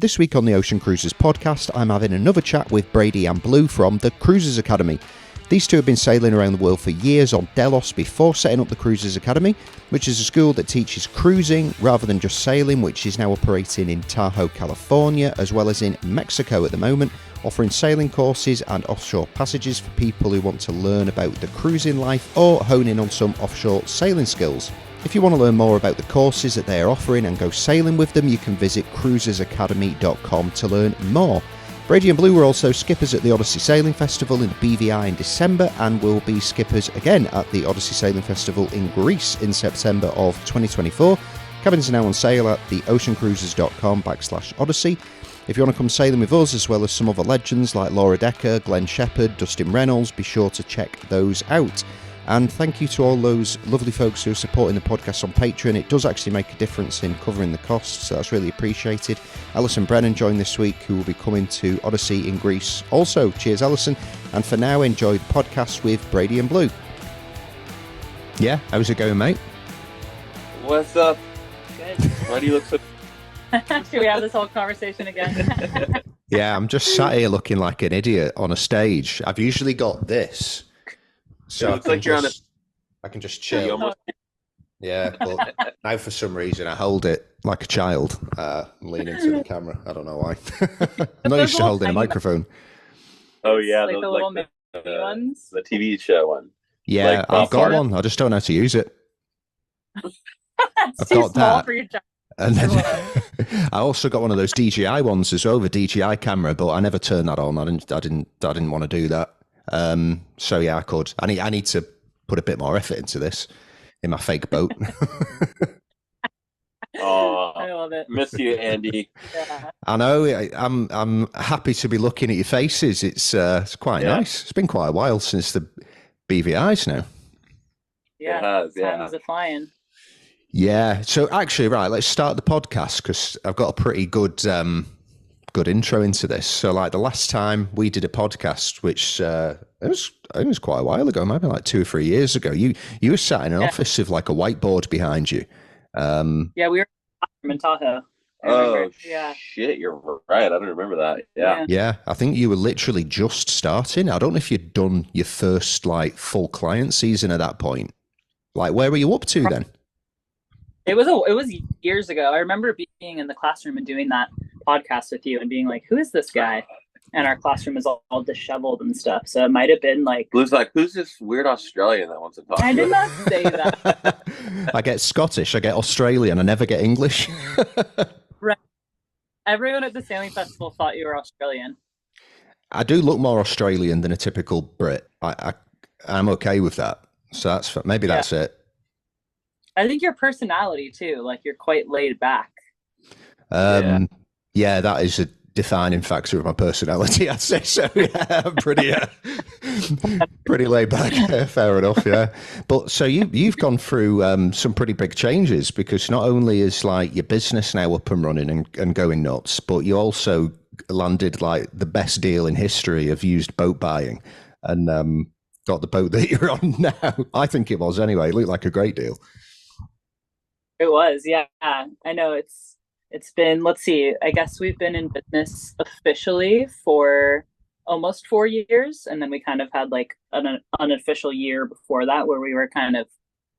This week on the Ocean Cruisers podcast, I'm having another chat with Brady and Blue from the Cruisers Academy. These two have been sailing around the world for years on Delos before setting up the Cruisers Academy, which is a school that teaches cruising rather than just sailing, which is now operating in Tahoe, California, as well as in Mexico at the moment, offering sailing courses and offshore passages for people who want to learn about the cruising life or hone in on some offshore sailing skills. If you want to learn more about the courses that they are offering and go sailing with them, you can visit cruisersacademy.com to learn more. Brady and Blue were also skippers at the Odyssey Sailing Festival in BVI in December and will be skippers again at the Odyssey Sailing Festival in Greece in September of 2024. Cabins are now on sale at theoceancruisers.com/Odyssey. If you want to come sailing with us, as well as some other legends like Laura Dekker, Glenn Shephard, Dustin Reynolds, be sure to check those out. And thank you to all those lovely folks who are supporting the podcast on Patreon. It does actually make a difference in covering the costs, so that's really appreciated. Alison Brennan joined this week, who will be coming to Odyssey in Greece. Also, cheers, Alison. And for now, enjoy the podcast with Brady and Blue. Yeah, how's it going, mate? What's up? Good. Why do you look so... Should we have this whole conversation again? Yeah, I'm just sat here looking like an idiot on a stage. I've usually got this. So it looks like you're on a... I can just chill. Yeah, but now for some reason I hold it like a child, lean into the camera. I don't know why. I'm not used to holding a microphone. Oh yeah, like those, the little mini ones. The TV show one. Yeah, like, I've got one. I just don't know how to use it. It's I've too got small that. for your job. And then I also got one of those DJI ones as well, the DJI camera, but I never turned that on. I didn't want to do that. So yeah, I could. I need to put a bit more effort into this in my fake boat. Oh, I love it. miss you, Andy. Yeah. I know. I'm happy to be looking at your faces. It's quite nice. It's been quite a while since the BVIs now. Yeah, It has, yeah. time's a flying. Yeah. So actually, right, let's start the podcast because I've got a pretty good intro into this. So like the last time we did a podcast, which it was quite a while ago, maybe like 2 or 3 years ago, you were sat in an office with like a whiteboard behind you. Yeah, we were in Tahoe. Oh, Yeah. shit, you're right. I don't remember that. Yeah. Yeah, I think you were literally just starting. I don't know if you'd done your first like full client season at that point. Like, where were you up to then? It was years ago. I remember being in the classroom and doing that podcast with you and being like, "Who is this guy?" And our classroom is all disheveled and stuff. So it might have been like, Blue's like, who's this weird Australian that wants to talk? I to did us? not say that. I get Scottish, I get Australian, I never get English. Right. Everyone at the sailing festival thought you were Australian. I do look more Australian than a typical Brit. I'm okay with that. So maybe that's it. I think your personality too, like you're quite laid back. Yeah, that is a defining factor of my personality, I'd say. So yeah, I'm pretty laid back. Fair enough, yeah. But so you've gone through some pretty big changes, because not only is like your business now up and running and going nuts, but you also landed like the best deal in history of used boat buying, and got the boat that you're on now. I think it was anyway. It looked like a great deal. It was, yeah. I know it's been, let's see, I guess we've been in business officially for almost 4 years. And then we kind of had like an unofficial year before that where we were kind of,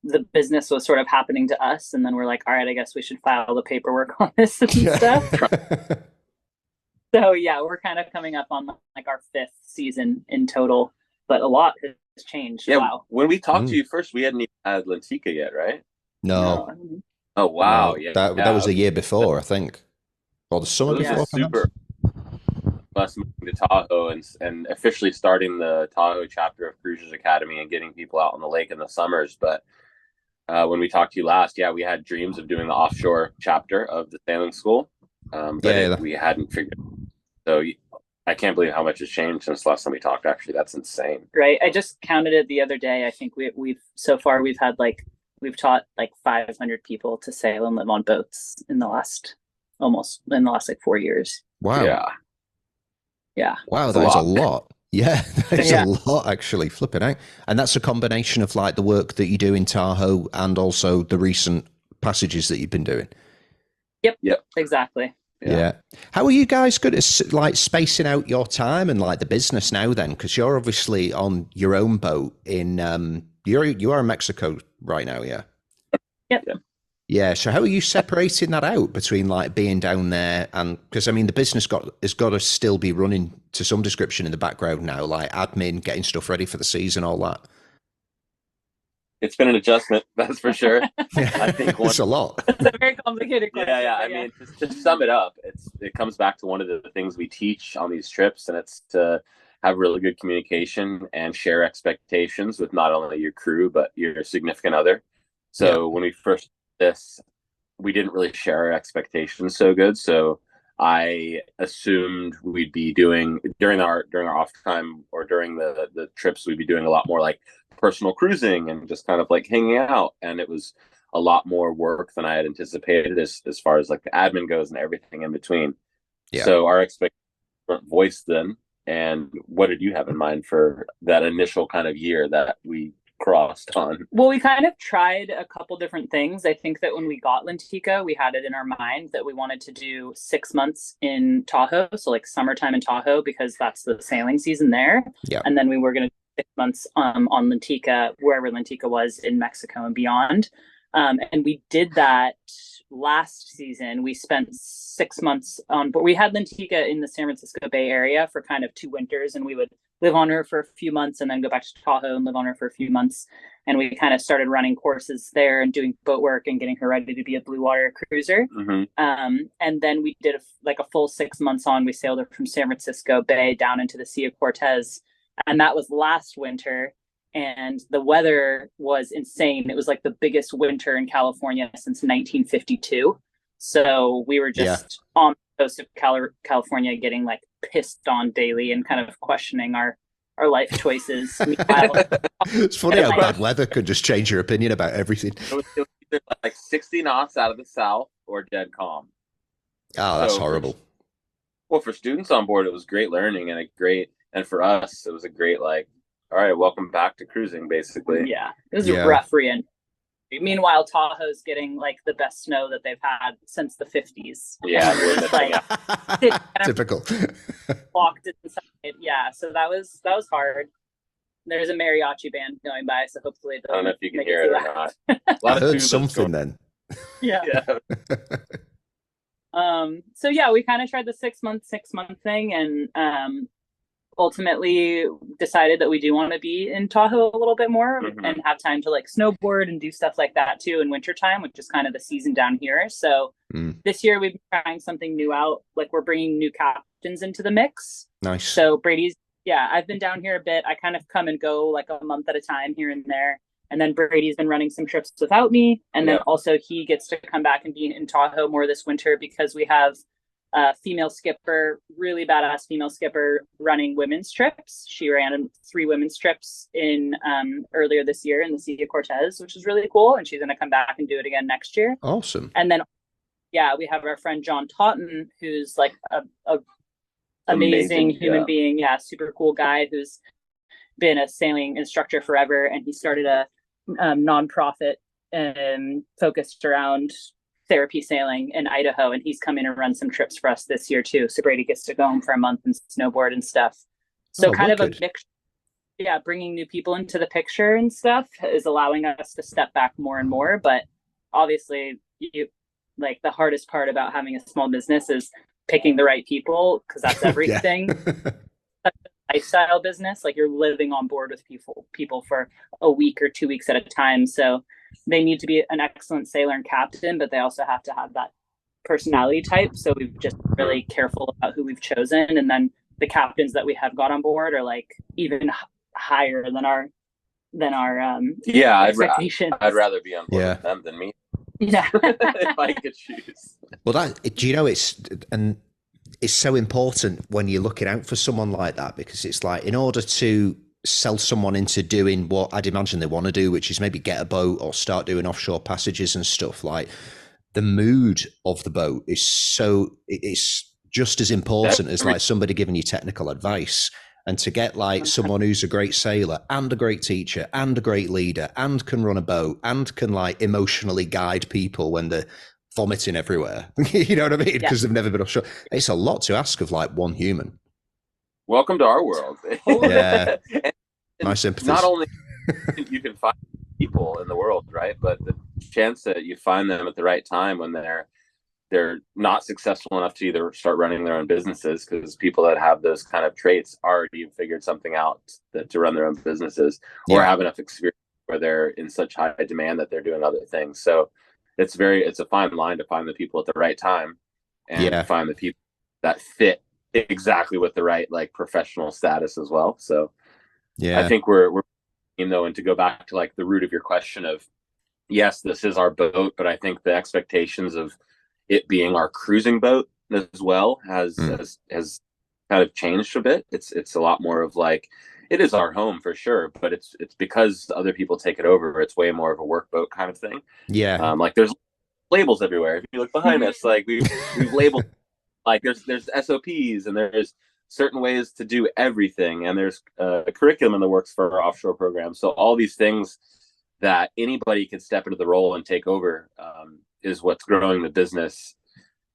the business was sort of happening to us. And then we're like, all right, I guess we should file the paperwork on this and stuff. So yeah, we're kind of coming up on like our 5th season in total, but a lot has changed. Yeah, wow. when we talked to you first, we hadn't even had Lentica yet, right? No. Oh wow! No, yeah, that was the year before, I think, or the summer It was before. super. Us moving to Tahoe and officially starting the Tahoe chapter of Cruisers Academy and getting people out on the lake in the summers. But when we talked to you last, we had dreams of doing the offshore chapter of the sailing school, but we hadn't figured. So I can't believe how much has changed since the last time we talked. Actually, that's insane. Right. I just counted it the other day. I think we've so far we've taught like 500 people to sail and live on boats in the last like 4 years. Wow. Yeah. Wow, that is a lot. Yeah, that's a lot actually, flipping out. And that's a combination of like the work that you do in Tahoe and also the recent passages that you've been doing. Yep. Exactly. Yeah. How are you guys good at like spacing out your time and like the business now then? Because you're obviously on your own boat in you are in Mexico right now, yeah. Yep. Yeah. So how are you separating that out between like being down there and because I mean the business has got to still be running to some description in the background now, like admin, getting stuff ready for the season, all that. It's been an adjustment, that's for sure. I think it's a lot. It's a very complicated question. Yeah. I mean, to sum it up, it comes back to one of the things we teach on these trips, and it's to have really good communication and share expectations with not only your crew but your significant other. So when we first did this, we didn't really share our expectations so good. So I assumed we'd be doing during our off time or during the trips, we'd be doing a lot more like personal cruising and just kind of like hanging out, and it was a lot more work than I had anticipated as far as like the admin goes and everything in between. So our expectations weren't voiced then. And what did you have in mind for that initial kind of year that we crossed on? Well, we kind of tried a couple different things. I think that when we got Lentica, we had it in our mind that we wanted to do 6 months in Tahoe, so like summertime in Tahoe, because that's the sailing season there. And then we were going to 6 months on Lentica, wherever Lentica was in Mexico and beyond. And we did that last season. We spent 6 months on, but we had Lentica in the San Francisco Bay Area for kind of 2 winters, and we would live on her for a few months and then go back to Tahoe and live on her for a few months. And we kind of started running courses there and doing boat work and getting her ready to be a blue water cruiser. And then we did a full 6 months on. We sailed her from San Francisco Bay down into the Sea of Cortez. And that was last winter. And the weather was insane. It was like the biggest winter in California since 1952. So we were just on the coast of California getting like pissed on daily and kind of questioning our life choices. It's funny how bad weather could just change your opinion about everything. It was either like 60 knots out of the south or dead calm. Oh, that's horrible. Well, for students on board, it was great learning and for us, it was a great like, all right, welcome back to cruising, basically. Yeah, it was a rough re-entry. Meanwhile, Tahoe's getting like the best snow that they've had since the 50s. Yeah, typical. Locked inside. Yeah, so that was hard. There's a mariachi band going by, so hopefully I don't know if you can hear it or not. I heard something then. Yeah. So yeah, we kind of tried the 6 month thing, and ultimately decided that we do want to be in Tahoe a little bit more and have time to like snowboard and do stuff like that too in wintertime, which is kind of the season down here. So this year we've been trying something new out. Like we're bringing new captains into the mix. Nice. So I've been down here a bit. I kind of come and go like a month at a time here and there. And then Brady's been running some trips without me. And then also he gets to come back and be in Tahoe more this winter because we have female skipper, really badass female skipper running women's trips. She ran 3 women's trips in earlier this year in the Sea of Cortez, which is really cool. And she's going to come back and do it again next year. Awesome. And then, we have our friend John Totten, who's like a amazing human being. Yeah, super cool guy who's been a sailing instructor forever. And he started a nonprofit focused around therapy sailing in Idaho, and he's coming to run some trips for us this year too. So Brady gets to go home for a month and snowboard and stuff. So kind of a mix. Yeah, bringing new people into the picture and stuff is allowing us to step back more and more. But obviously, like the hardest part about having a small business is picking the right people, because that's everything. Lifestyle business, like you're living on board with people for a week or 2 weeks at a time. So they need to be an excellent sailor and captain, but they also have to have that personality type. So we've just been really careful about who we've chosen. And then the captains that we have got on board are like even higher than our expectations. I'd rather be on board with them than me. Yeah. If I could choose. Well, do you know, it's so important when you're looking out for someone like that, because it's like, in order to sell someone into doing what I'd imagine they want to do, which is maybe get a boat or start doing offshore passages and stuff, like the mood of the boat it's just as important as like somebody giving you technical advice. And to get like someone who's a great sailor and a great teacher and a great leader and can run a boat and can like emotionally guide people when they're vomiting everywhere. You know what I mean? Yeah. Because they've never been offshore. It's a lot to ask of like one human. Welcome to our world. Yeah. And My sympathies. not only you can find people in the world, right? But the chance that you find them at the right time when they're not successful enough to either start running their own businesses, because people that have those kind of traits already figured something out to run their own businesses, or have enough experience where they're in such high demand that they're doing other things. So it's a fine line to find the people at the right time and find the people that fit exactly with the right like professional status as well. So I think we're and to go back to like the root of your question of, yes, this is our boat, but I think the expectations of it being our cruising boat as well has kind of changed a bit. It's a lot more of like, it is our home for sure, but it's because other people take it over. It's way more of a workboat kind of thing. Yeah. Like there's labels everywhere. If you look behind us, like we've labeled, like there's SOPs and there's certain ways to do everything, and there's a curriculum in the works for our offshore program. So all these things that anybody can step into the role and take over is what's growing the business.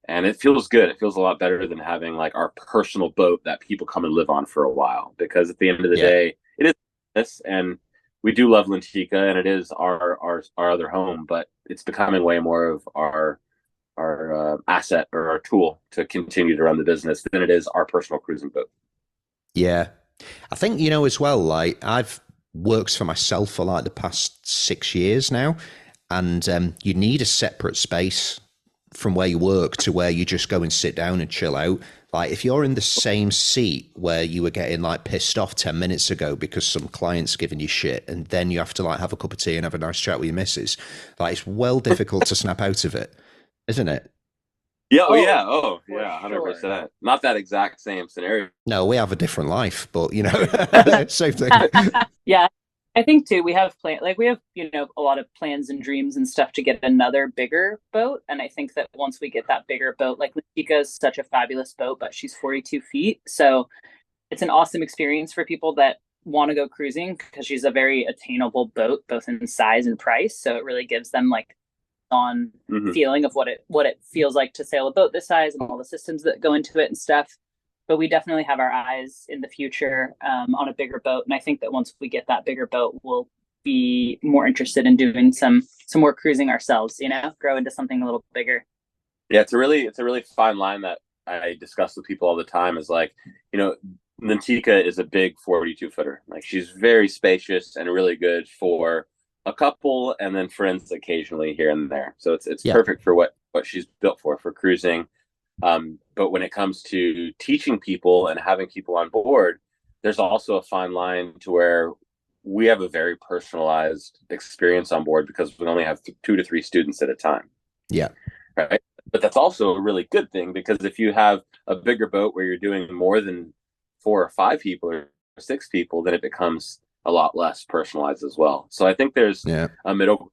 And it feels good. It feels a lot better than having like our personal boat that people come and live on for a while, because at the end of the day, it is this, and we do love Lentica and it is our other home, but it's becoming way more of our asset or our tool to continue to run the business than it is our personal cruising boat. Yeah. I think, you know, as well, like I've worked for myself for like the past 6 years now, and you need a separate space from where you work to where you just go and sit down and chill out. Like if you're in the same seat where you were getting like pissed off 10 minutes ago because some client's giving you shit, and then you have to like have a cup of tea and have a nice chat with your missus, like it's well difficult to snap out of it, isn't it? Yeah, oh yeah, 100%. Sure. Not that exact same scenario. No, we have a different life, but you know, same thing. Yeah, I think too, we have you know, a lot of plans and dreams and stuff to get another bigger boat. And I think that once we get that bigger boat, like Kika is such a fabulous boat, but she's 42 feet. So it's an awesome experience for people that want to go cruising, because she's a very attainable boat, both in size and price. So it really gives them like on feeling of what it feels like to sail a boat this size and all the systems that go into it and stuff. But we definitely have our eyes in the future on a bigger boat, and I think that once we get that bigger boat, we'll be more interested in doing some more cruising ourselves, you know, grow into something a little bigger. Yeah, it's a really fine line that I discuss with people all the time, is like, you know, Lentica is a big 42 footer. Like she's very spacious and really good for a couple and then friends occasionally here and there. So it's perfect for what she's built for cruising. But when it comes to teaching people and having people on board, there's also a fine line to where we have a very personalized experience on board, because we only have 2 to 3 students at a time. Yeah. Right. But that's also a really good thing, because if you have a bigger boat where you're doing more than 4 or 5 people or 6 people, then it becomes a lot less personalized as well. So I think there's a middle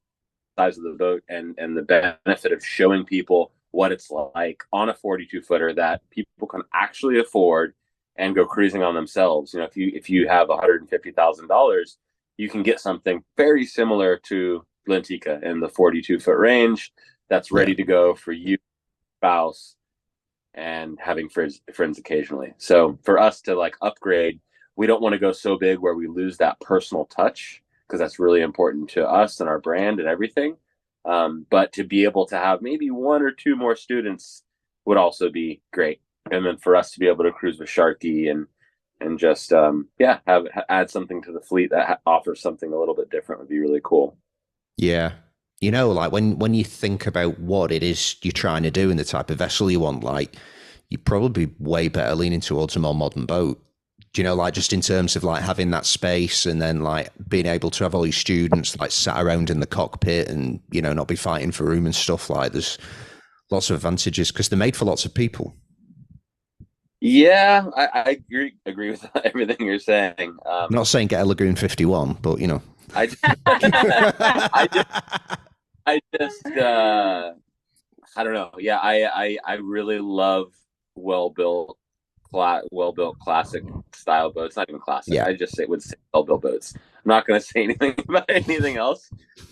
size of the boat and the benefit of showing people what it's like on a 42 footer that people can actually afford and go cruising on themselves. You know, if you have $150,000, you can get something very similar to Lentica in the 42 foot range that's ready to go for you, spouse, and having friends occasionally. So for us to like upgrade, we don't want to go so big where we lose that personal touch, because that's really important to us and our brand and everything. But to be able to have maybe 1 or 2 more students would also be great. And then for us to be able to cruise with Sharky and just add something to the fleet that offers something a little bit different would be really cool. Yeah. You know, like when you think about what it is you're trying to do and the type of vessel you want, like you're probably way better leaning towards a more modern boat. Do you know, like just in terms of like having that space and then like being able to have all your students like sat around in the cockpit and, you know, not be fighting for room and stuff, like there's lots of advantages because they're made for lots of people. Yeah, I agree with everything you're saying. I'm not saying get a Lagoon 51, but you know. I don't know. Yeah, I really love well-built classic style boats, not even classic. Yeah. I just say would say sailboat boats. I'm not going to say anything about anything else.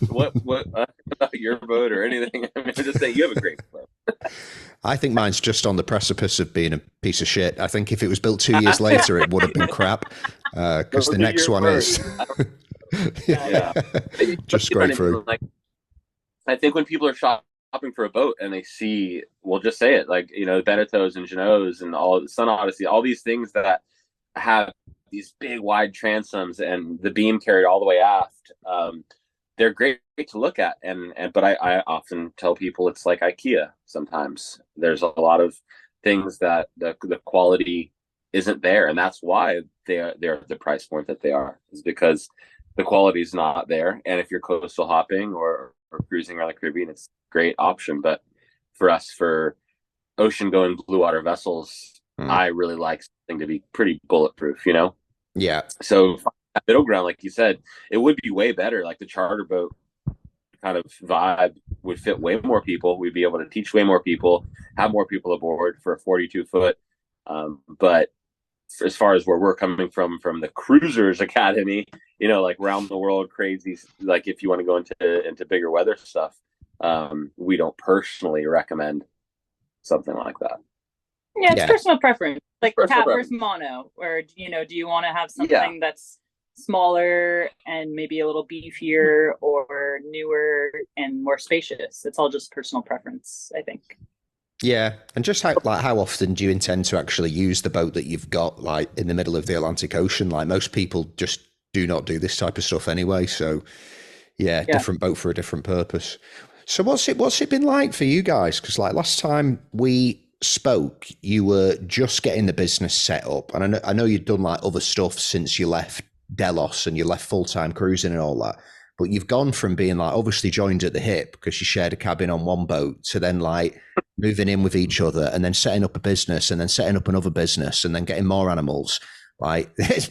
What about your boat or anything? I'm just saying you have a great boat. I think mine's just on the precipice of being a piece of shit. I think if it was built 2 years later, it would have been crap. Because the next one is yeah. just straight through. Like, I think when people are shopping for a boat and they see, we'll just say it, like, you know, Benetos and Genoes and all the Sun Odyssey, all these things that have these big wide transoms and the beam carried all the way aft. They're great to look at, but I often tell people it's like IKEA. Sometimes there's a lot of things that the quality isn't there, and that's why they're at the price point that they are, is because the quality is not there. And if you're coastal hopping or cruising around the Caribbean, it's a great option. But for us, for ocean going blue water vessels, I really like something to be pretty bulletproof, you know? Yeah. So that middle ground, like you said, it would be way better. Like the charter boat kind of vibe would fit way more people. We'd be able to teach way more people, have more people aboard for a 42 foot. But as far as where we're coming from the Cruisers Academy, you know, like round the world crazy, like if you want to go into bigger weather stuff, we don't personally recommend something like that. Yeah, it's personal preference. Like personal cat versus mono, or, you know, do you want to have something that's smaller and maybe a little beefier, or newer and more spacious? It's all just personal preference, I think. Yeah, and just how often do you intend to actually use the boat that you've got, like in the middle of the Atlantic Ocean? Like most people just do not do this type of stuff anyway. So yeah, different boat for a different purpose. So what's it been like for you guys? Because like last time we spoke, you were just getting the business set up, and I know you'd done like other stuff since you left Delos and you left full-time cruising and all that, but you've gone from being like obviously joined at the hip because you shared a cabin on one boat to then like moving in with each other and then setting up a business and then setting up another business and then getting more animals. Like it's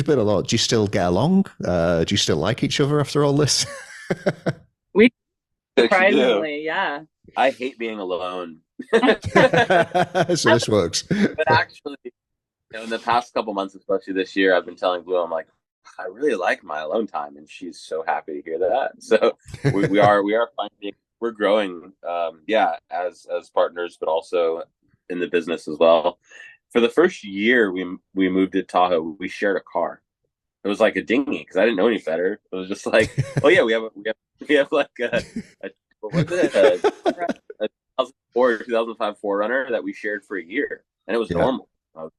been a lot. Do you still get along? Do you still like each other after all this? We surprisingly, yeah. I hate being alone. So this works. But actually, you know, in the past couple months, especially this year, I've been telling Blue, I'm like, I really like my alone time, and she's so happy to hear that. So we are finding, we're growing, as partners, but also in the business as well. For the first year we moved to Tahoe, we shared a car. It was like a dinghy because I didn't know any better. It was just like, oh yeah, we have like what was it? A 2004 2005 4Runner that we shared for a year, and it was normal. This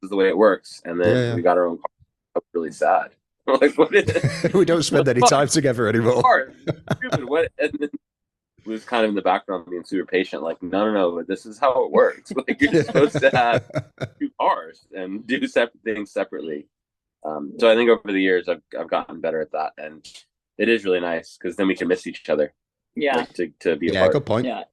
is the way it works. And then we got our own car. I was really sad. Like, what is it? We don't spend any time together anymore. Stupid. What? And then it was kind of in the background being super patient. Like, no, this is how it works. Like, you're supposed to have two cars and do separate things separately. So I think over the years I've gotten better at that, and it is really nice because then we can miss each other. Yeah, like, to be apart. Good point. Yeah,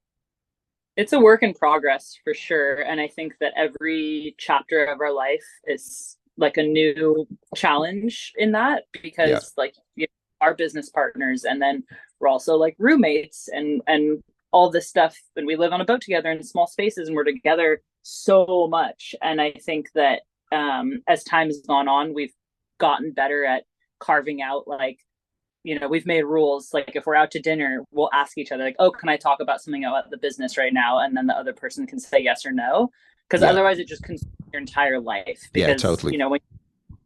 it's a work in progress for sure, and I think that every chapter of our life is like a new challenge in that, because like, you know, our business partners, and then we're also like roommates and all this stuff, and we live on a boat together in small spaces, and we're together so much. And I think that as time has gone on, we've gotten better at carving out, like, you know, we've made rules. Like if we're out to dinner, we'll ask each other like, oh, can I talk about something about the business right now? And then the other person can say yes or no, because otherwise it just consumes your entire life. Because, totally. You know,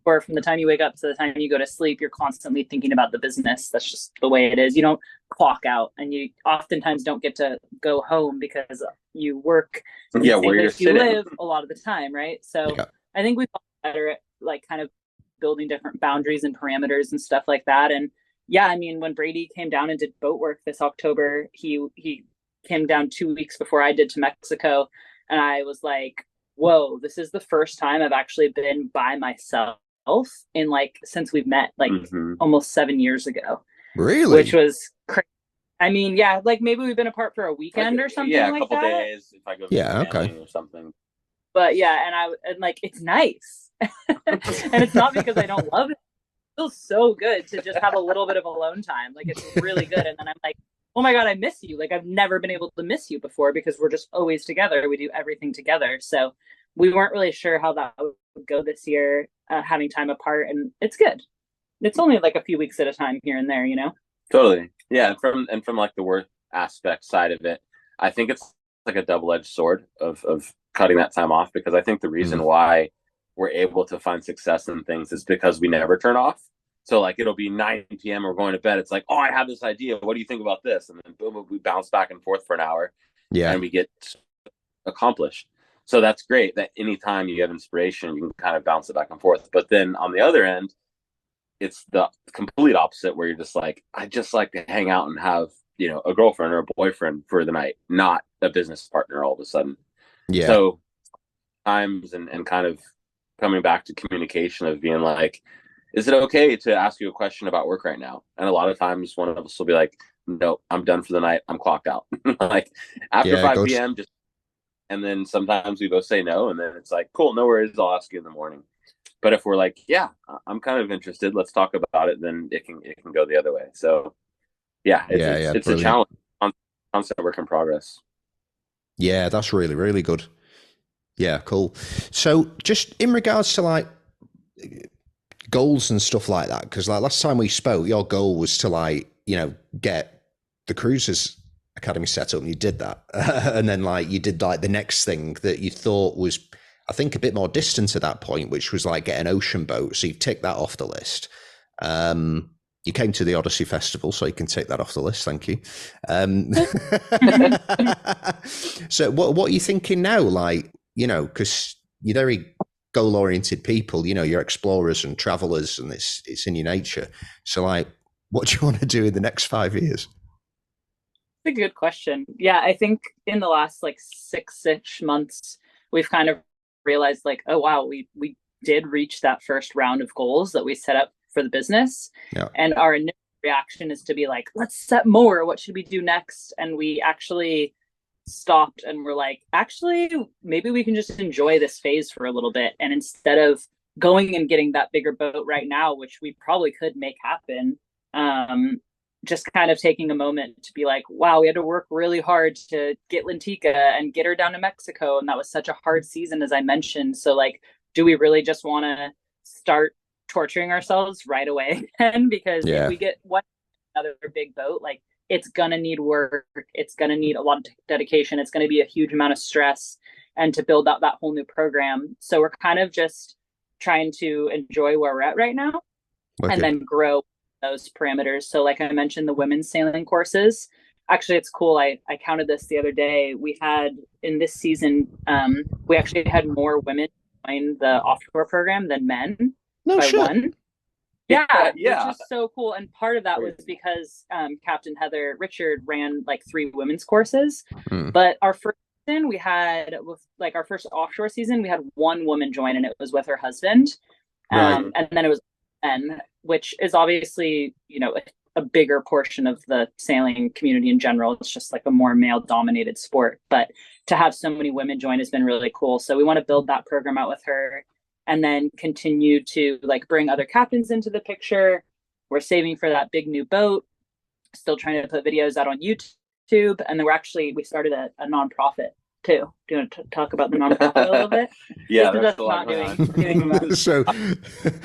or from the time you wake up to the time you go to sleep, you're constantly thinking about the business. That's just the way it is. You don't clock out, and you oftentimes don't get to go home because you work where you live a lot of the time, right? So I think we've gotten better at like kind of building different boundaries and parameters and stuff like that. And I mean, when Brady came down and did boat work this October, he came down 2 weeks before I did to Mexico, and I was like, whoa, this is the first time I've actually been by myself in like since we've met, like almost 7 years ago. Really? Which was crazy. I mean, like maybe we've been apart for a weekend or something like that. Yeah, a couple days if I go to or something. But and like it's nice. And it's not because I don't love it. It feels so good to just have a little bit of alone time. Like it's really good. And then I'm like, oh my God, I miss you. Like I've never been able to miss you before because we're just always together. We do everything together. So we weren't really sure how that was go this year, having time apart, and it's good. It's only like a few weeks at a time here and there, you know? Totally. Yeah. And from like the work aspect side of it, I think it's like a double-edged sword of cutting that time off, because I think the reason why we're able to find success in things is because we never turn off. So like it'll be 9 p.m. we're going to bed. It's like, oh, I have this idea. What do you think about this? And then boom, we bounce back and forth for an hour. Yeah. And we get accomplished. So that's great that anytime you have inspiration, you can kind of bounce it back and forth. But then on the other end, it's the complete opposite, where you're just like, I just like to hang out and have, you know, a girlfriend or a boyfriend for the night, not a business partner all of a sudden. Yeah. So times and kind of coming back to communication of being like, is it okay to ask you a question about work right now? And a lot of times one of us will be like, no, I'm done for the night. I'm clocked out. Like after 5 p.m. just, and then sometimes we both say no. And then it's like, cool, no worries. I'll ask you in the morning. But if we're like, yeah, I'm kind of interested, let's talk about it, then it can go the other way. So yeah, it's a challenge, constant work in progress. Yeah, that's really, really good. Yeah, cool. So just in regards to like goals and stuff like that, because like last time we spoke, your goal was to like, you know, get the Cruisers Academy set up, and you did that. And then like you did like the next thing that you thought was, I think, a bit more distant at that point, which was like get an ocean boat. So you've ticked that off the list. You came to the Odyssey Festival, so you can take that off the list. Thank you. So what are you thinking now? Like, you know, because you're very goal-oriented people, you know, you're explorers and travelers, and it's in your nature. So like, what do you want to do in the next 5 years? That's a good question. Yeah, I think in the last like 6-ish months, we've kind of realized like, oh wow, we did reach that first round of goals that we set up for the business. Yeah. And our initial reaction is to be like, let's set more. What should we do next? And we actually stopped and we're like, actually, maybe we can just enjoy this phase for a little bit. And instead of going and getting that bigger boat right now, which we probably could make happen, just kind of taking a moment to be like, wow, we had to work really hard to get Lentica and get her down to Mexico. And that was such a hard season, as I mentioned. So like, do we really just want to start torturing ourselves right away again? Because if we get another big boat, like it's going to need work. It's going to need a lot of dedication. It's going to be a huge amount of stress, and to build out that whole new program. So we're kind of just trying to enjoy where we're at right now and then grow those parameters. So like I mentioned, the women's sailing courses, actually it's cool. I counted this the other day. We had in this season, we actually had more women join the offshore program than men by one. Yeah, which is so cool. And part of that was because Captain Heather Richard ran like 3 women's courses. But our first season, we had like our first offshore season, we had 1 woman join, and it was with her husband. And then it was men, which is obviously, you know, a bigger portion of the sailing community in general. It's just like a more male dominated sport, but to have so many women join has been really cool. So we want to build that program out with her, and then continue to like bring other captains into the picture. We're saving for that big new boat, still trying to put videos out on YouTube. And then we started a nonprofit too. Do you want to talk about the nonprofit a little bit? Yeah, that's not doing So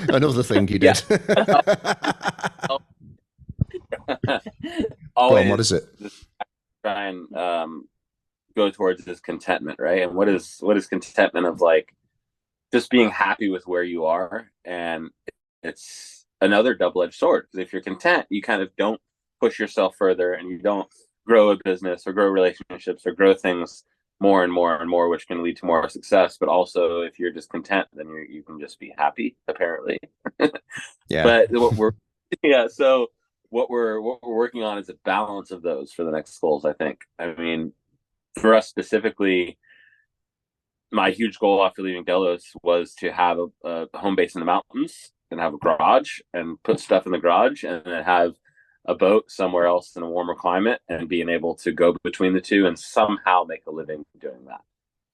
another thing you did. Always, what is it? Try and go towards this contentment, right? And what is contentment of like just being happy with where you are? And it's another double-edged sword, because if you're content, you kind of don't push yourself further, and you don't grow a business or grow relationships or grow things more and more and more, which can lead to more success. But also, if you're just content, then you can just be happy, apparently. But so what we're working on is a balance of those for the next goals, I think. I mean, for us specifically, my huge goal after leaving Delos was to have a home base in the mountains and have a garage and put stuff in the garage, and then have a boat somewhere else in a warmer climate, and being able to go between the two and somehow make a living doing that.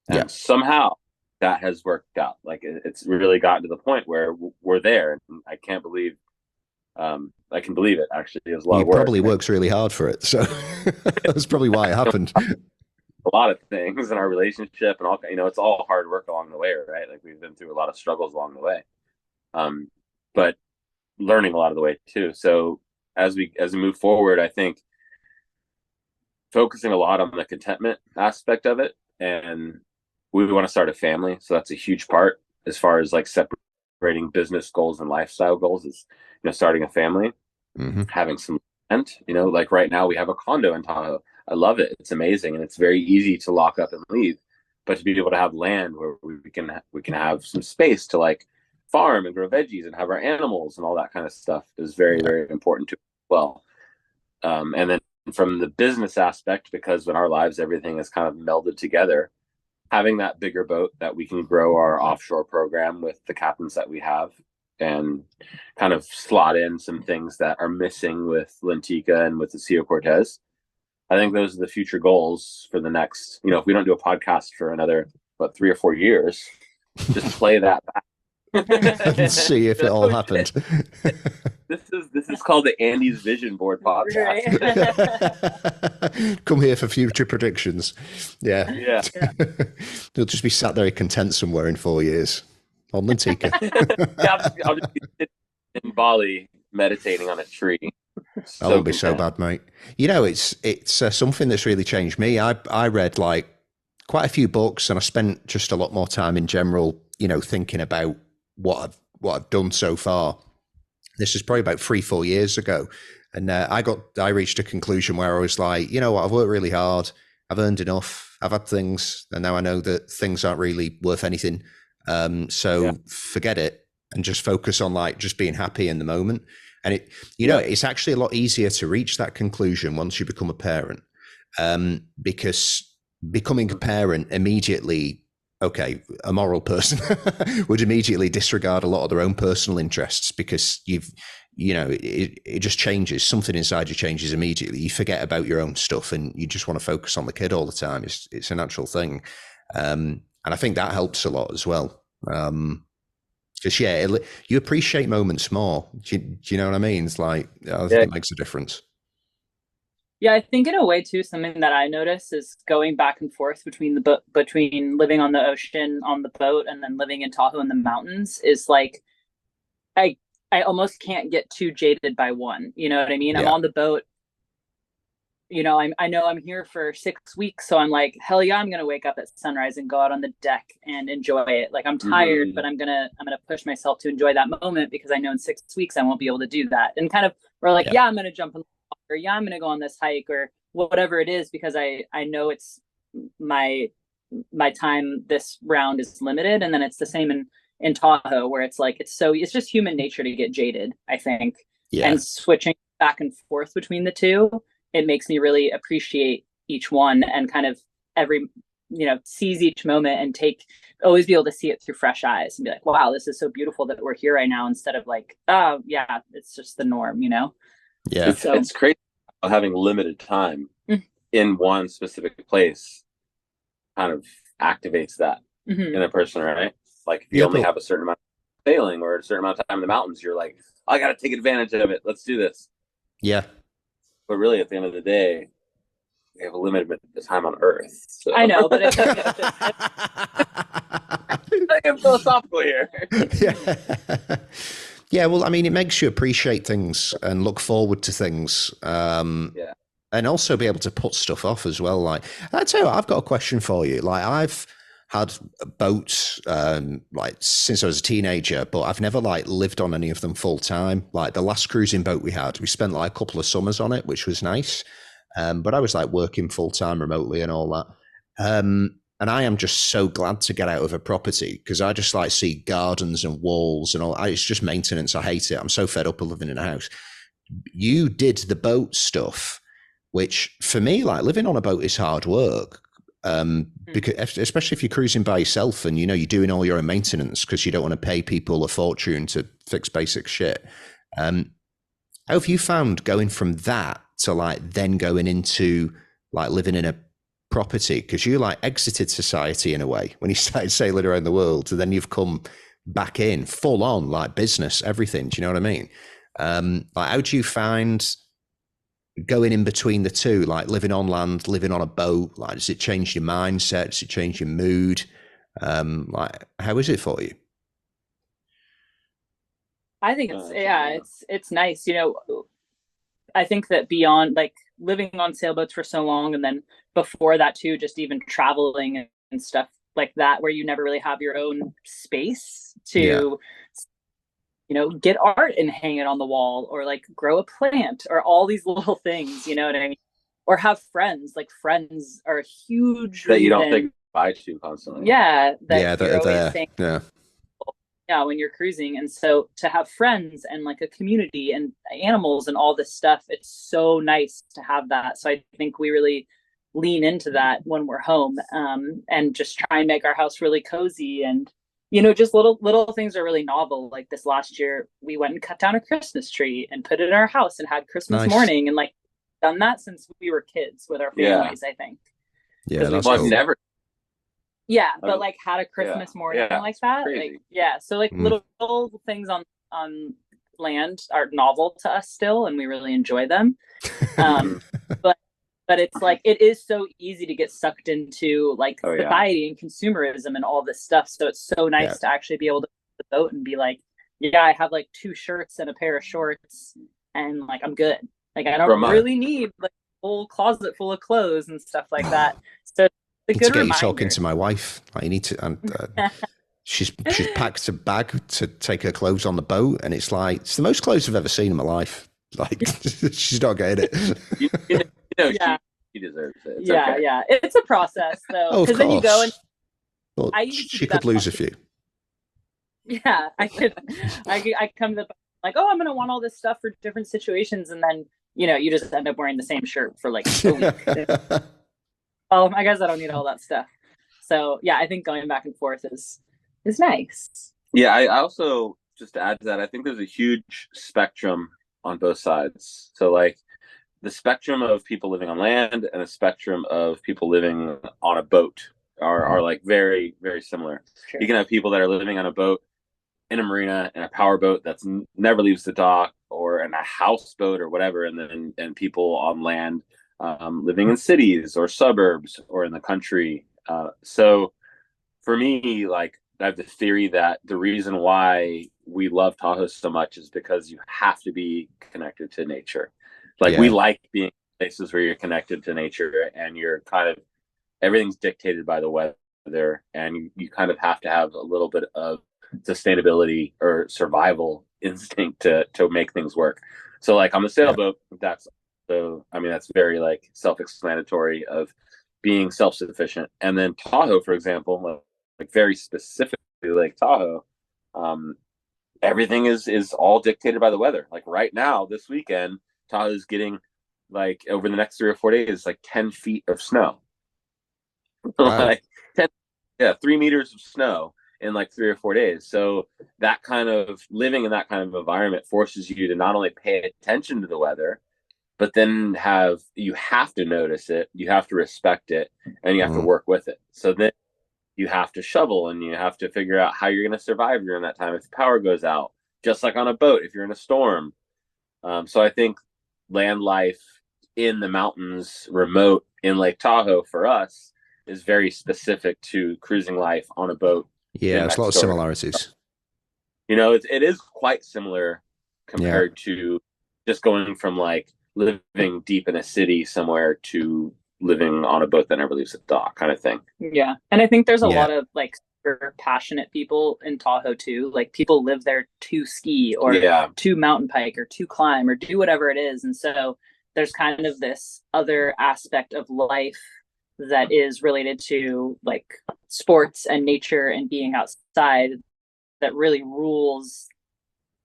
And somehow that has worked out. Like it's really gotten to the point where we're there, and I can't believe I can believe it. Actually, it was a lot of work. Probably works really hard for it, so that's probably why it happened. a lot of things in our relationship and all, it's all hard work along the way, right? Like we've been through a lot of struggles along the way. But learning a lot of the way too. So as we move forward, I think focusing a lot on the contentment aspect of it, and we want to start a family. So that's a huge part as far as like separating business goals and lifestyle goals is, starting a family, having some rent, like right now we have a condo in Tahoe. I love it. It's amazing. And it's very easy to lock up and leave, but to be able to have land where we can have some space to like farm and grow veggies and have our animals and all that kind of stuff is very, very important to as well. And then from the business aspect, because in our lives, everything is kind of melded together, having that bigger boat that we can grow our offshore program with the captains that we have and kind of slot in some things that are missing with Lentica and with theCio Cortez. I think those are the future goals for the next, if we don't do a podcast for another, 3 or 4 years, just play that back. And see if it all happened. This is called the Andy's Vision Board podcast. Come here for future predictions. Yeah. You'll just be sat there content somewhere in 4 years on Lentica. I'll just be sitting in Bali meditating on a tree. That won't be so bad, mate. It's something that's really changed me. I read like quite a few books, and I spent just a lot more time in general, thinking about what I've done so far. This is probably about 3-4 years ago. And I reached a conclusion where I was like, I've worked really hard. I've earned enough. I've had things. And now I know that things aren't really worth anything. So forget it and just focus on like just being happy in the moment. And it's actually a lot easier to reach that conclusion once you become a parent, because becoming a parent immediately, a moral person would immediately disregard a lot of their own personal interests, because it just changes. Something inside you changes immediately. You forget about your own stuff and you just want to focus on the kid all the time. It's a natural thing. And I think that helps a lot as well. Because you appreciate moments more. Do you know what I mean? It's like, I think it makes a difference. Yeah, I think in a way too, something that I notice is going back and forth between between living on the ocean on the boat and then living in Tahoe in the mountains is like, I almost can't get too jaded by one. You know what I mean? Yeah. I'm on the boat. I know I'm here for 6 weeks, so I'm like, hell yeah, I'm gonna wake up at sunrise and go out on the deck and enjoy it. Like I'm tired, but I'm gonna push myself to enjoy that moment, because I know in 6 weeks I won't be able to do that. And kind of we're like, I'm gonna jump in the water, or I'm gonna go on this hike or whatever it is, because I know it's my time this round is limited. And then it's the same in Tahoe, where it's like it's just human nature to get jaded, I think. And switching back and forth between the two, it makes me really appreciate each one and kind of seize each moment and always be able to see it through fresh eyes and be like, wow, this is so beautiful that we're here right now, instead of like, oh yeah, it's just the norm, Yeah. It's crazy having limited time in one specific place kind of activates that in a person, right? Like if you only have a certain amount of sailing or a certain amount of time in the mountains, you're like, I got to take advantage of it. Let's do this. Yeah. But really, at the end of the day, we have a limited time on Earth. So. I know, but I am philosophical here. Yeah, well, I mean, it makes you appreciate things and look forward to things. And also be able to put stuff off as well. Like, I tell you what, I've got a question for you. Like, I've had boats like since I was a teenager, but I've never like lived on any of them full time. Like the last cruising boat we had, we spent like a couple of summers on it, which was nice. But I was like working full time remotely and all that. And I am just so glad to get out of a property, because I just like see gardens and walls and all. It's just maintenance. I hate it. I'm so fed up of living in a house. You did the boat stuff, which for me, like living on a boat is hard work. Because especially if you're cruising by yourself and you're doing all your own maintenance because you don't want to pay people a fortune to fix basic shit. How have you found going from that to like then going into like living in a property? Because you like exited society in a way when you started sailing around the world, and then you've come back in full on like business, everything. Do you know what I mean? Like how do you find going in between the two, like living on land, living on a boat? Like, does it change your mindset? Does it change your mood? Like, how is it for you? I think it's nice. I think that beyond like living on sailboats for so long, and then before that too, just even traveling and stuff like that, where you never really have your own space to, get art and hang it on the wall, or like grow a plant, or all these little things, you know what I mean? Or have friends. Like friends are a huge that you don't think bye to constantly. Yeah. That you're always saying, when you're cruising. And so to have friends and like a community and animals and all this stuff, it's so nice to have that. So I think we really lean into that when we're home, and just try and make our house really cozy. And just little things are really novel. Like this last year we went and cut down a Christmas tree and put it in our house and had Christmas morning, and like done that since we were kids with our families. I think that's cool. Never but like had a Christmas morning like that. Crazy. Like so like little things on land are novel to us still, and we really enjoy them. But it's like it is so easy to get sucked into like society and consumerism and all this stuff. So it's so nice to actually be able to put the boat and be like, I have like 2 shirts and a pair of shorts, and like I'm good. Like I don't really need like a whole closet full of clothes and stuff like that. So I need to get you talking to my wife. Like, you need to, and she's packed a bag to take her clothes on the boat, and it's like it's the most clothes I've ever seen in my life. Like she's not getting it. She deserves it. It's okay. It's a process though, because then you go and she could lose a few. Yeah, I could. I come to the like, I'm gonna want all this stuff for different situations, and then you just end up wearing the same shirt for like a week. I guess I don't need all that stuff. So I think going back and forth is nice. Yeah, I also, just to add to that, I think there's a huge spectrum on both sides. So like the spectrum of people living on land and a spectrum of people living on a boat are like very, very similar. Sure. You can have people that are living on a boat in a marina, in a power boat that's never leaves the dock, or in a houseboat or whatever, and people on land living in cities or suburbs or in the country. So for me, like I have the theory that the reason why we love Tahoe so much is because you have to be connected to nature. Like we like being in places where you're connected to nature, and you're kind of, everything's dictated by the weather, and you kind of have to have a little bit of sustainability or survival instinct to make things work. So like on the sailboat, that's very like self-explanatory of being self-sufficient. And then Tahoe, for example, like very specifically Lake Tahoe, everything is all dictated by the weather. Like right now, this weekend, Tahoe is getting like over the next 3 or 4 days, like 10 feet of snow. Wow. Like 3 meters of snow in like 3 or 4 days. So that kind of living in that kind of environment forces you to not only pay attention to the weather, but then you have to notice it, you have to respect it, and you have to work with it. So then you have to shovel, and you have to figure out how you're going to survive during that time if the power goes out, just like on a boat if you're in a storm. So I think land life in the mountains, remote in Lake Tahoe for us, is very specific to cruising life on a boat. Yeah, there's a lot of similarities. It is quite similar compared to just going from like living deep in a city somewhere to living on a boat that never leaves the dock, kind of thing. Yeah. And I think there's a lot of like super passionate people in Tahoe too. Like people live there to ski or to mountain bike or to climb or do whatever it is. And so there's kind of this other aspect of life that is related to like sports and nature and being outside that really rules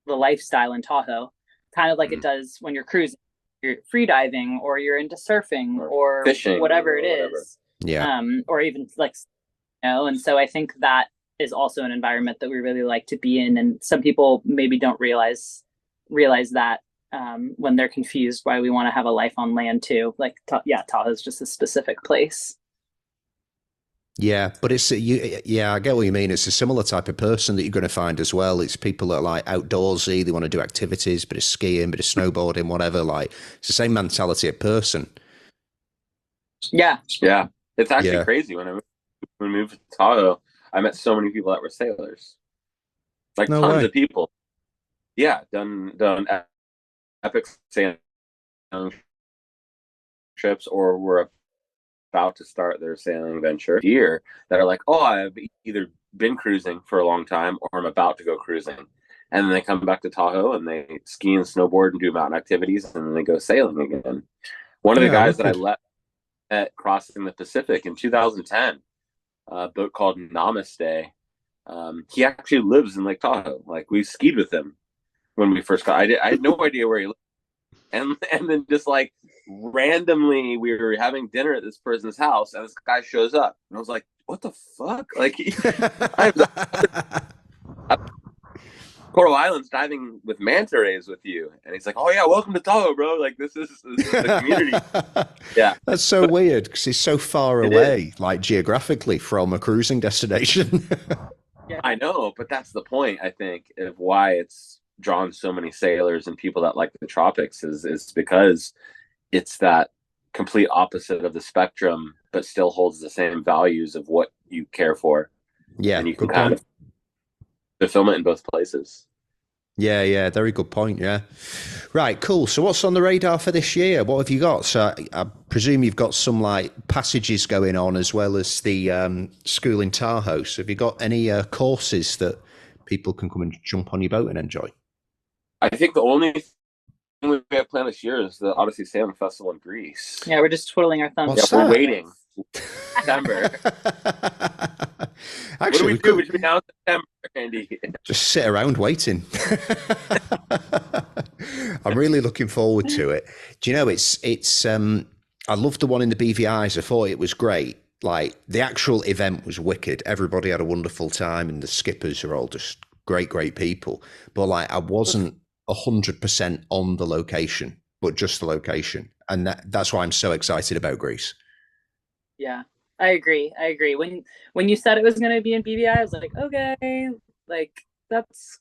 the lifestyle in Tahoe, kind of like it does when you're cruising. You're free diving, or you're into surfing, or fishing, whatever it is. Or even like, and so I think that is also an environment that we really like to be in, and some people maybe don't realize that when they're confused why we want to have a life on land too. Like Tahoe is just a specific place. Yeah, but it's you. Yeah, I get what you mean. It's a similar type of person that you're going to find as well. It's people that are like outdoorsy. They want to do activities, bit of skiing, bit of snowboarding, whatever. Like it's the same mentality of person. Yeah. Yeah. It's actually Yeah. crazy. When we moved to Tahoe, I met so many people that were sailors. Like No tons way. of people. Yeah, done epic sailing trips or were about to start their sailing venture here that are like, oh, I've either been cruising for a long time or I'm about to go cruising. And then they come back to Tahoe and they ski and snowboard and do mountain activities and then they go sailing again. One of the Yeah, guys that I wicked. met at crossing the Pacific in 2010, a boat called Namaste. He actually lives in Lake Tahoe. Like we skied with him when we first got. I had no idea where he lived, and then just like randomly we were having dinner at this person's house, and this guy shows up, and I was like, "What the fuck?" Like I'm Coral Islands diving with manta rays with you, and he's like, "Oh yeah, welcome to Tahoe, bro. Like this is the community." Yeah, That's so weird because it's so far away, like geographically, from a cruising destination. Yeah. I know, but that's the point, I think, of why it's drawn so many sailors and people that like the tropics is because it's that complete opposite of the spectrum, but still holds the same values of what you care for. Yeah, And you can good kind point. of fulfill it in both places. Yeah, very good point. Yeah. Right, cool. So, what's on the radar for this year? What have you got? So, I presume you've got some like passages going on as well as the school in Tahoe. So, have you got any courses that people can come and jump on your boat and enjoy? I think the only thing we have planned this year is the Odyssey Sailing Festival in Greece. Yeah, we're just twiddling our thumbs. What's Yeah, we're that? waiting. September. Actually, What do we we do could between now and September, Andy? just sit around waiting. I'm really looking forward to it. Do you know it's I loved the one in the BVI's. I thought it was great. Like the actual event was wicked. Everybody had a wonderful time and the skippers are all just great people. But like I wasn't 100% on the location, but just the location. And that's why I'm so excited about Greece. Yeah, I agree. When you said it was going to be in BVI, I was like, okay, like that's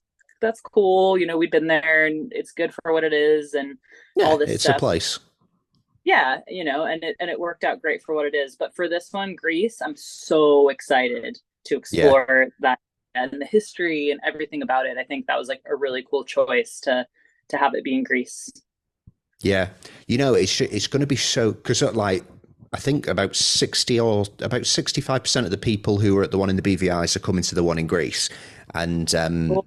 cool. You know, we've been there and it's good for what it is and Yeah, all this it's a stuff. place. Yeah, you know, and it worked out great for what it is. But for this one, Greece, I'm so excited to explore that and the history and everything about it. I think that was like a really cool choice to have it be in Greece. Yeah, you know, it's going to be so because like I think about 60 or about 65% of the people who are at the one in the BVI's are coming to the one in Greece, and Cool.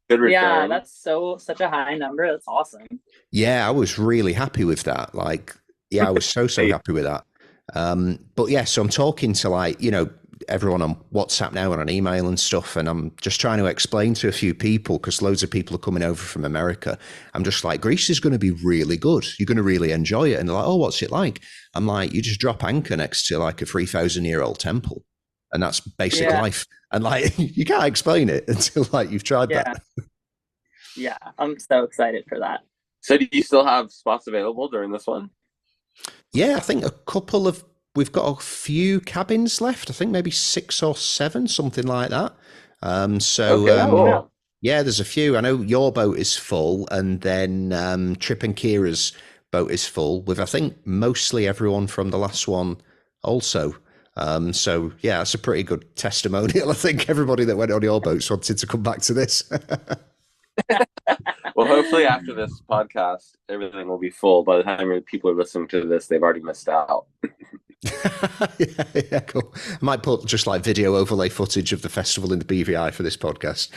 Good return. Yeah, that's such a high number. That's awesome. yeah, I was really happy with that. Like, yeah, I was so happy with that. But yeah, so I'm talking to like everyone on WhatsApp now and on email and stuff, and I'm just trying to explain to a few people because loads of people are coming over from America. I'm just like, Greece is going to be really good. You're going to really enjoy it. And they're like, oh, what's it like? I'm like, you just drop anchor next to like a 3,000-year-old temple, and that's basic life. And like, you can't explain it until like you've tried that. Yeah, I'm so excited for that. So do you still have spots available during this one? Yeah, I think we've got a few cabins left. I think maybe 6 or 7, something like that. Cool. Yeah, there's a few. I know your boat is full, and then Tripp and Kiera's boat is full with I think mostly everyone from the last one also. So yeah, it's a pretty good testimonial. I think everybody that went on your boats wanted to come back to this. Well, hopefully after this podcast, everything will be full. By the time people are listening to this, they've already missed out. Yeah, cool. I might put just like video overlay footage of the festival in the BVI for this podcast.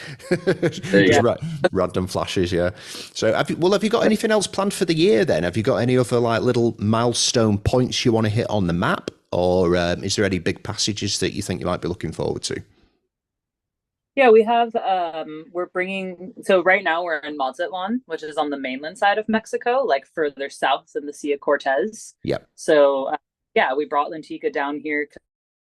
Just random flashes, yeah. So have you got anything else planned for the year then? Have you got any other like little milestone points you want to hit on the map? Or is there any big passages that you think you might be looking forward to? Yeah, we have so right now we're in Mazatlan, which is on the mainland side of Mexico, like further south in the Sea of Cortez. Yep. So we brought Lentica down here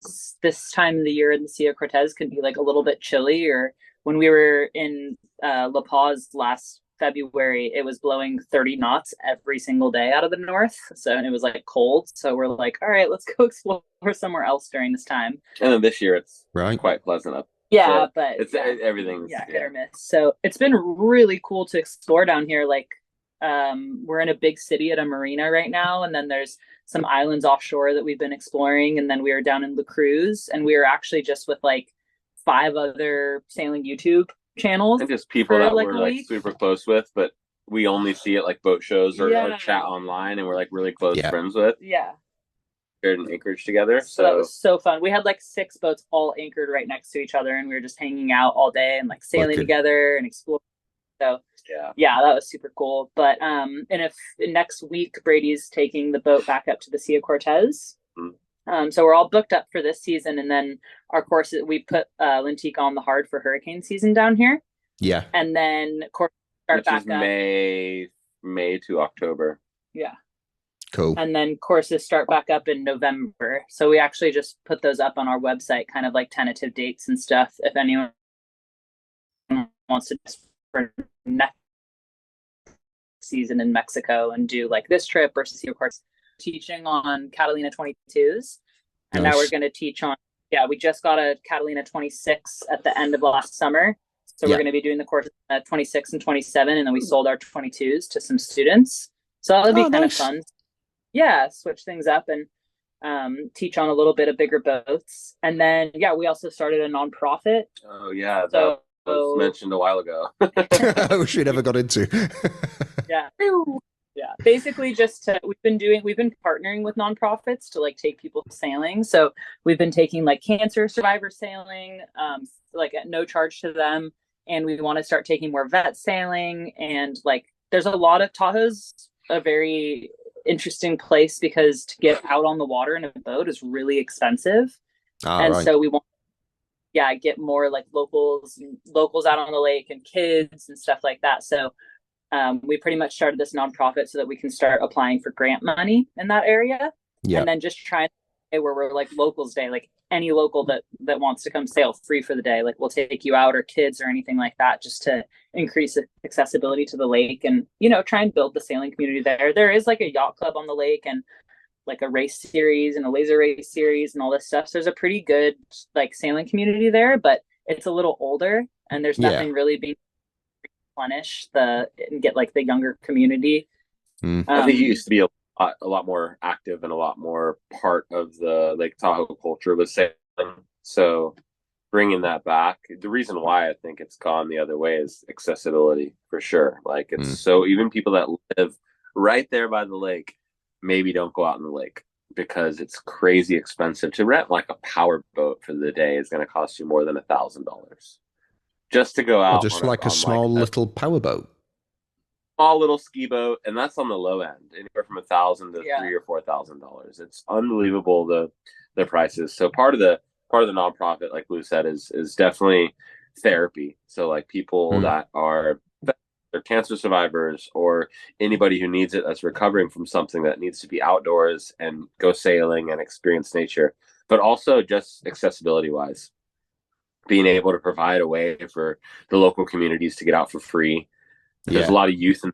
because this time of the year in the Sea of Cortez can be like a little bit chilly. Or when we were in La Paz last February, it was blowing 30 knots every single day out of the north. So, and it was like cold. So we're like, all right, let's go explore somewhere else during this time. And then this year it's quite pleasant up. Yeah, so but it's everything's hit or miss. So it's been really cool to explore down here. Like, we're in a big city at a marina right now, and then there's some islands offshore that we've been exploring, and then we were down in La Cruz, and we were actually just with like 5 other sailing YouTube channels and just people that like we're like super close with, but we only see it like boat shows or chat online, and we're like really close friends with. In Anchorage together, so that was so fun. We had like 6 boats all anchored right next to each other, and we were just hanging out all day and like sailing together and exploring. So yeah, that was super cool. But and if next week Brady's taking the boat back up to the Sea of Cortez. So we're all booked up for this season, and then our courses, we put Lintica on the hard for hurricane season down here. Yeah, and then courses start back up May to October. Yeah. Cool. And then courses start back up in November. So we actually just put those up on our website, kind of like tentative dates and stuff. If anyone wants to for next season in Mexico and do like this trip versus of course teaching on Catalina 22s. And now we're going to teach on, we just got a Catalina 26 at the end of last summer. So we're going to be doing the course at 26 and 27. And then we sold our 22s to some students. So that would be kind of fun. Yeah, switch things up and teach on a little bit of bigger boats. And then, we also started a nonprofit. Oh, yeah. That was mentioned a while ago. Which we never got into. Yeah. Basically we've been partnering with nonprofits to like take people sailing. So we've been taking like cancer survivor sailing, like at no charge to them. And we want to start taking more vet sailing. And like, there's a lot of Tahoe's a very interesting place because to get out on the water in a boat is really expensive. So we want get more like locals out on the lake and kids and stuff like that. So we pretty much started this nonprofit so that we can start applying for grant money in that area. And then just try where we're like locals day, like any local that wants to come sail free for the day, like we'll take you out, or kids or anything like that, just to increase accessibility to the lake and try and build the sailing community there is like a yacht club on the lake and like a race series and a laser race series and all this stuff. So there's a pretty good like sailing community there, but it's a little older and there's nothing really being replenish and get like the younger community. I think it used to be a lot more active and a lot more part of the Lake Tahoe culture with sailing. So bringing that back, the reason why I think it's gone the other way is accessibility for sure. Like it's so even people that live right there by the lake maybe don't go out in the lake because it's crazy expensive to rent. Like a power boat for the day is going to cost you more than $1,000 just to go out. Or just like a small little power boat. Small little ski boat, and that's on the low end, anywhere from $1,000 to $3,000 or $4,000. It's unbelievable the prices. So part of the nonprofit, like Blue said, is definitely therapy. So like people that are they're cancer survivors or anybody who needs it that's recovering from something that needs to be outdoors and go sailing and experience nature, but also just accessibility wise, being able to provide a way for the local communities to get out for free. There's a lot of youth in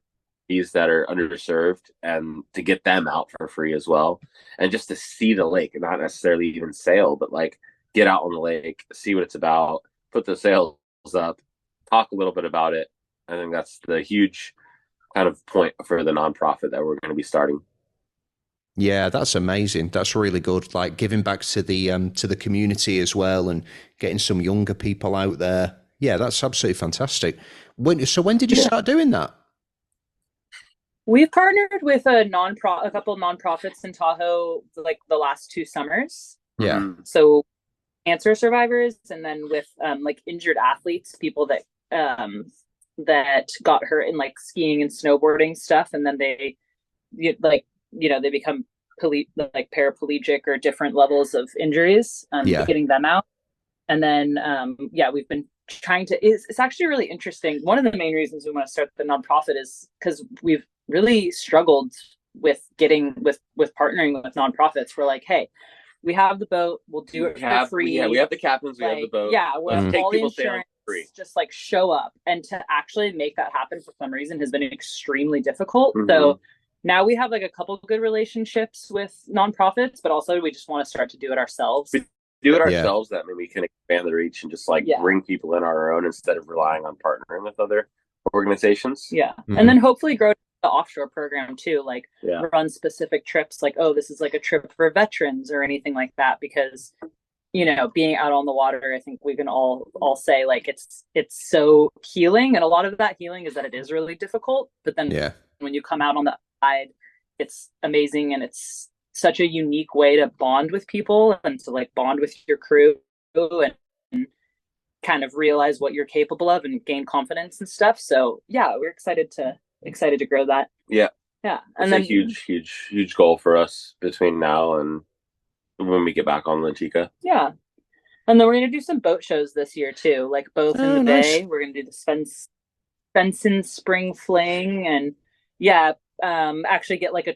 these that are underserved, and to get them out for free as well, and just to see the lake, and not necessarily even sail, but like get out on the lake, see what it's about, put the sails up, talk a little bit about it. I think that's the huge kind of point for the nonprofit that we're going to be starting. Yeah, that's amazing. That's really good. Like giving back to the community as well, and getting some younger people out there. Yeah, that's absolutely fantastic. When did you start doing that? We've partnered with a couple of nonprofits in Tahoe, like the last 2 summers. Yeah. So cancer survivors, and then with like injured athletes, people that got hurt in like skiing and snowboarding stuff, and then they become like paraplegic or different levels of injuries, getting them out. And then we've been trying to, it's actually really interesting. One of the main reasons we want to start the nonprofit is because we've really struggled with partnering with nonprofits. We're like, hey, we have the boat, we'll do it for free. Yeah, we have the captains, we have the boat. Yeah, we'll take all the people insurance. just like show up, and to actually make that happen for some reason has been extremely difficult. Mm-hmm. So now we have like a couple of good relationships with nonprofits, but also we just want to start to do it ourselves. Do it ourselves, that maybe we can expand the reach and just like Yeah. bring people in our own instead of relying on partnering with other organizations. Yeah. And then hopefully grow the offshore program too, like Yeah. run specific trips, like, oh, this is like a trip for veterans or anything like that, because you know, being out on the water, I think we can all say like it's so healing, and a lot of that healing is that it is really difficult, but then when you come out on the side, it's amazing, and it's such a unique way to bond with people and to like bond with your crew and kind of realize what you're capable of and gain confidence and stuff. So yeah, we're excited to grow that. Yeah. And then a huge goal for us between now and when we get back on Kika. Yeah. And then we're going to do some boat shows this year too, like both in the bay. We're going to do the Svensson Spring Fling, and actually get like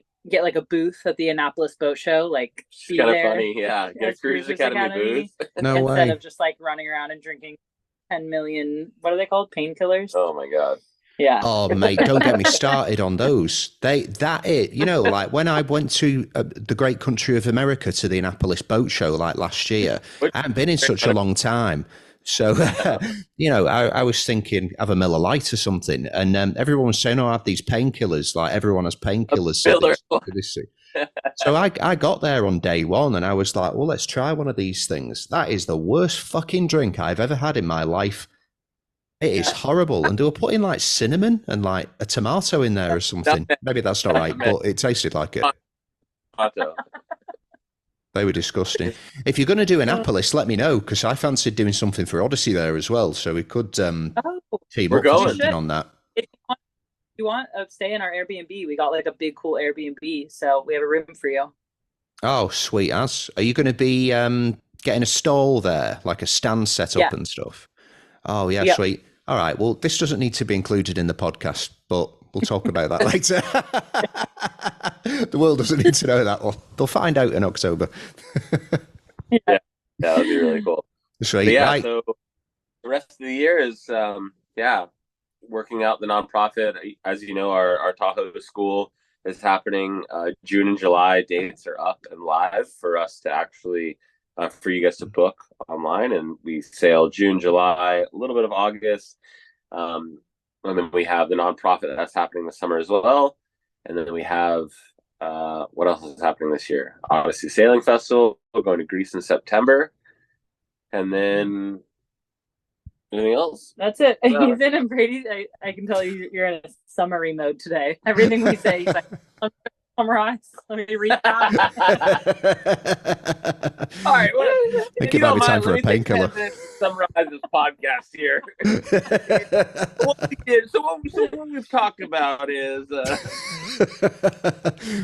a booth at the Annapolis Boat Show. Like, it's kind of funny, yeah. Get a Cruisers Academy booth. No instead way. of just like running around and drinking 10 million, what are they called? Painkillers? Oh my God. Yeah. Oh mate, don't get me started on those. You know, like when I went to the great country of America to the Annapolis Boat Show like last year, I hadn't been in such a long time. So, you know, I was thinking have a Miller Lite or something, and everyone was saying, "Oh, I have these painkillers." Like everyone has painkillers. So I got there on day one, and I was like, "Well, let's try one of these things." That is the worst fucking drink I've ever had in my life. It is horrible, and they were putting like cinnamon and like a tomato in there or something. Maybe that's not right, but it tasted like it. They were disgusting. If you're going to do Annapolis, let me know, because I fancied doing something for Odyssey there as well, so we could team up for something on that. If you want to stay in our Airbnb, we got like a big cool Airbnb, so we have a room for you. Oh, sweet as. Are you going to be getting a stall there, like a stand set up and stuff? Oh yeah, sweet. All right, well, this doesn't need to be included in the podcast, but we'll talk about that later. The world doesn't need to know that one. They'll find out in October. Yeah, that'd be really cool. Sweet. Yeah, so the rest of the year is, working out the nonprofit. As you know, our Tahoe school is happening June and July. Dates are up and live for us to actually for you guys to book online, and we sail June, July, a little bit of August, and then we have the nonprofit that's happening this summer as well, and then we have what else is happening this year? Odyssey Sailing Festival. We're going to Greece in September, and then anything else? That's it. He's in, and Brady, I can tell you're in a summary mode today. Everything we say, he's like, summarize. Let me read that. All right. I think it might be time for a painkiller. Summarize this podcast here. What we've talked about is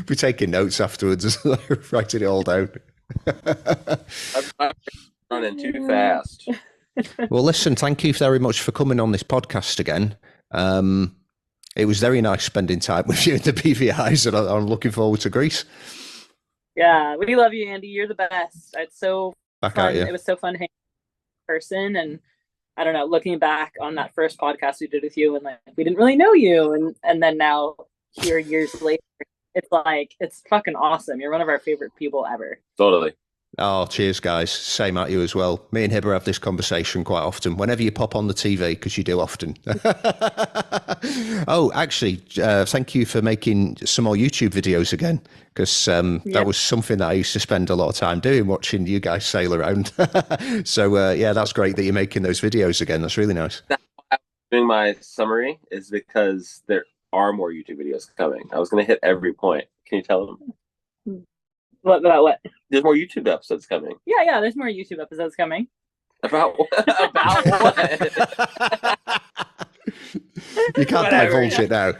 we're taking notes afterwards, writing it all down. I'm running too fast. Well, listen, thank you very much for coming on this podcast again. It was very nice spending time with you in the BVIs, and I'm looking forward to Greece. Yeah, we love you, Andy. You're the best. It's so fun. It was so fun hanging in person, and I don't know, looking back on that first podcast we did with you, and like we didn't really know you, and then now here years later, it's like it's fucking awesome. You're one of our favorite people ever. Totally. Oh, cheers, guys. Same at you as well. Me and Hibber have this conversation quite often, whenever you pop on the TV, because you do often. Oh, actually, thank you for making some more YouTube videos again, because that was something that I used to spend a lot of time doing, watching you guys sail around. So, yeah, that's great that you're making those videos again. That's really nice. That's why I'm doing my summary, is because there are more YouTube videos coming. I was going to hit every point. Can you tell them? What about what? There's more YouTube episodes coming. Yeah, there's more YouTube episodes coming. About what? You can't divulge it now.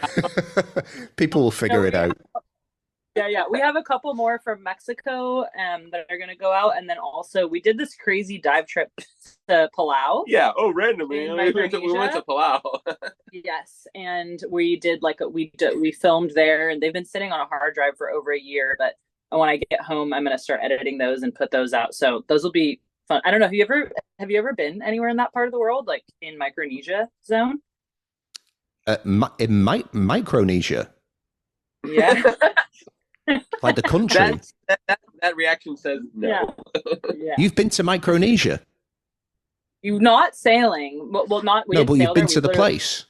People will figure it out. Yeah. We have a couple more from Mexico that are going to go out. And then also we did this crazy dive trip to Palau. Yeah. Oh, randomly. We went to Palau. Yes. And we did we filmed there, and they've been sitting on a hard drive for over a year. But when I get home, I'm going to start editing those and put those out. So those will be fun. I don't know. Have you ever have you ever been anywhere in that part of the world, like in Micronesia zone? In Micronesia? Yeah. Like the country? That reaction says no. Yeah. You've been to Micronesia? You not sailing. Well, not. We No, didn't but sail you've been there. to the place.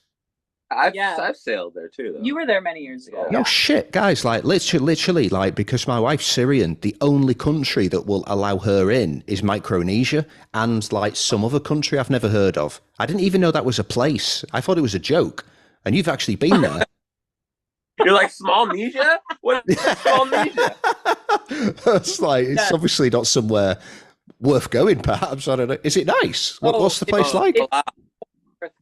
I've sailed there too, though. You were there many years ago. No shit, guys. Like literally, like because my wife's Syrian, the only country that will allow her in is Micronesia, and like some other country I've never heard of. I didn't even know that was a place. I thought it was a joke, and you've actually been there. You're like Smallnesia? What is Smallnesia? It's obviously not somewhere worth going. Perhaps I don't know. Is it nice? What's the place like?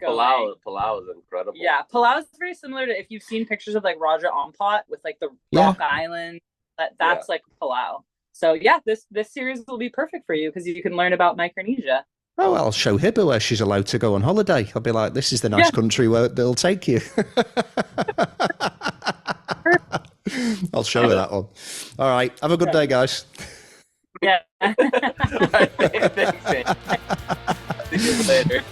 Palau is incredible. Yeah, Palau is very similar to if you've seen pictures of like Raja Ampat with like the rock island. That's like Palau. So yeah, this series will be perfect for you because you can learn about Micronesia. Oh, I'll show Hibba where she's allowed to go on holiday. I'll be like, this is the nice country where they'll take you. I'll show her that one. All right, have a good day, guys. Yeah. Thanks. See you later.